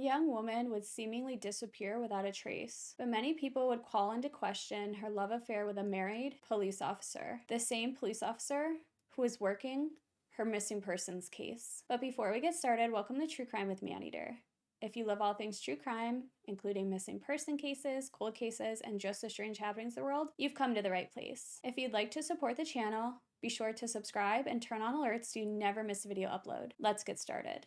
young woman would seemingly disappear without a trace, but many people would call into question her love affair with a married police officer, the same police officer who was working her missing persons case. But before we get started, welcome to True Crime with Maneater. If you love all things true crime, including missing person cases, cold cases, and just the strange happenings of the world, you've come to the right place. If you'd like to support the channel, be sure to subscribe and turn on alerts so you never miss a video upload. Let's get started.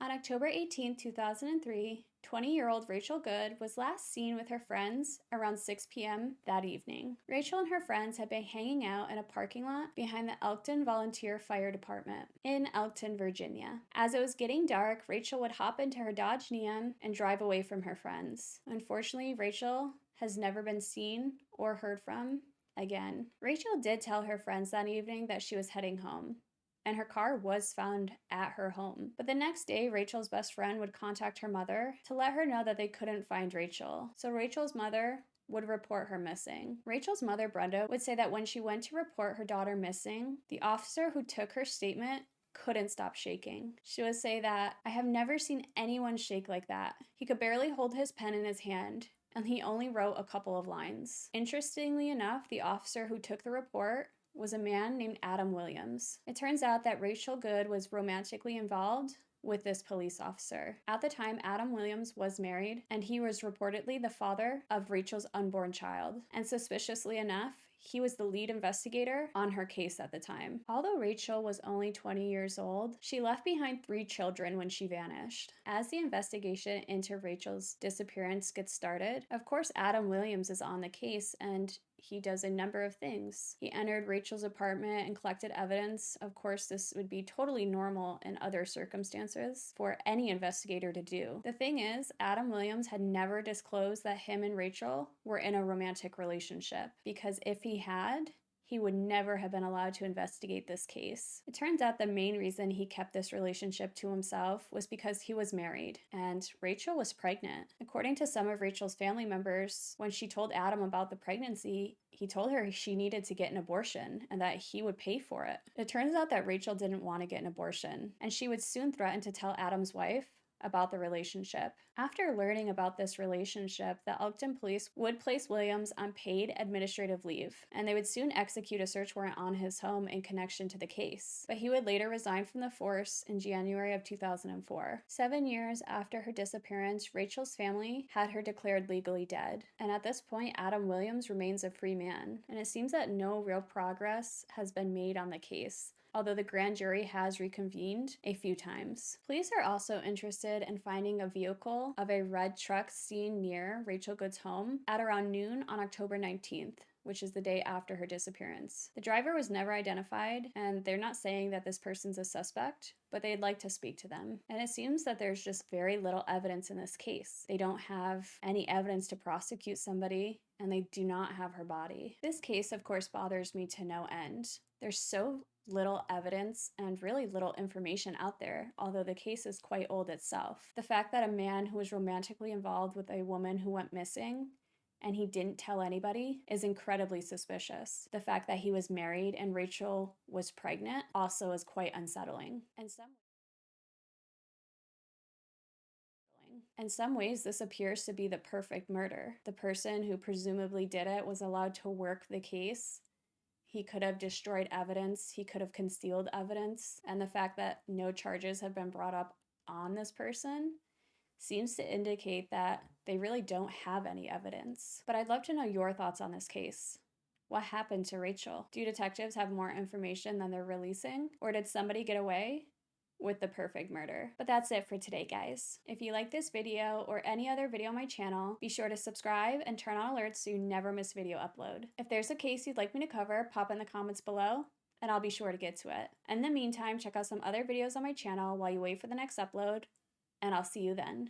On October 18, 2003, 20-year-old Rachel Good was last seen with her friends around 6 p.m. that evening. Rachel and her friends had been hanging out in a parking lot behind the Elkton Volunteer Fire Department in Elkton, Virginia. As it was getting dark, Rachel would hop into her Dodge Neon and drive away from her friends. Unfortunately, Rachel has never been seen or heard from again. Rachel did tell her friends that evening that she was heading home, and her car was found at her home. But the next day, Rachel's best friend would contact her mother to let her know that they couldn't find Rachel. So Rachel's mother would report her missing. Rachel's mother, Brenda, would say that when she went to report her daughter missing, the officer who took her statement couldn't stop shaking. She would say that, "I have never seen anyone shake like that. He could barely hold his pen in his hand, and he only wrote a couple of lines." Interestingly enough, the officer who took the report was a man named Adam Williams. It turns out that Rachel Good was romantically involved with this police officer. At the time, Adam Williams was married, and he was reportedly the father of Rachel's unborn child. And suspiciously enough, he was the lead investigator on her case at the time. Although Rachel was only 20 years old, she left behind 3 children when she vanished. As the investigation into Rachel's disappearance gets started, of course, Adam Williams is on the case, and he does a number of things. He entered Rachel's apartment and collected evidence. Of course, this would be totally normal in other circumstances for any investigator to do. The thing is, Adam Williams had never disclosed that him and Rachel were in a romantic relationship, because if he had, he would never have been allowed to investigate this case. It turns out the main reason he kept this relationship to himself was because he was married, and Rachel was pregnant. According to some of Rachel's family members, when she told Adam about the pregnancy, he told her she needed to get an abortion and that he would pay for it. It turns out that Rachel didn't want to get an abortion, and she would soon threaten to tell Adam's wife about the relationship. After learning about this relationship, the Elkton police would place Williams on paid administrative leave, and they would soon execute a search warrant on his home in connection to the case. But he would later resign from the force in January of 2004. 7 years after her disappearance, Rachel's family had her declared legally dead, and at this point, Adam Williams remains a free man, and it seems that no real progress has been made on the case, although the grand jury has reconvened a few times. Police are also interested in finding a vehicle of a red truck seen near Rachel Good's home at around noon on October 19th, which is the day after her disappearance. The driver was never identified, and they're not saying that this person's a suspect, but they'd like to speak to them. And it seems that there's just very little evidence in this case. They don't have any evidence to prosecute somebody, and they do not have her body. This case, of course, bothers me to no end. There's so little evidence and really little information out there, although the case is quite old itself. The fact that a man who was romantically involved with a woman who went missing and he didn't tell anybody is incredibly suspicious. The fact that he was married and Rachel was pregnant also is quite unsettling. In some ways, this appears to be the perfect murder. The person who presumably did it was allowed to work the case. He could have destroyed evidence, he could have concealed evidence, and the fact that no charges have been brought up on this person seems to indicate that they really don't have any evidence. But I'd love to know your thoughts on this case. What happened to Rachel? Do detectives have more information than they're releasing? Or did somebody get away with the perfect murder? But that's it for today, guys. If you like this video or any other video on my channel, be sure to subscribe and turn on alerts so you never miss video upload. If there's a case you'd like me to cover, pop in the comments below, and I'll be sure to get to it. In the meantime, check out some other videos on my channel while you wait for the next upload, and I'll see you then.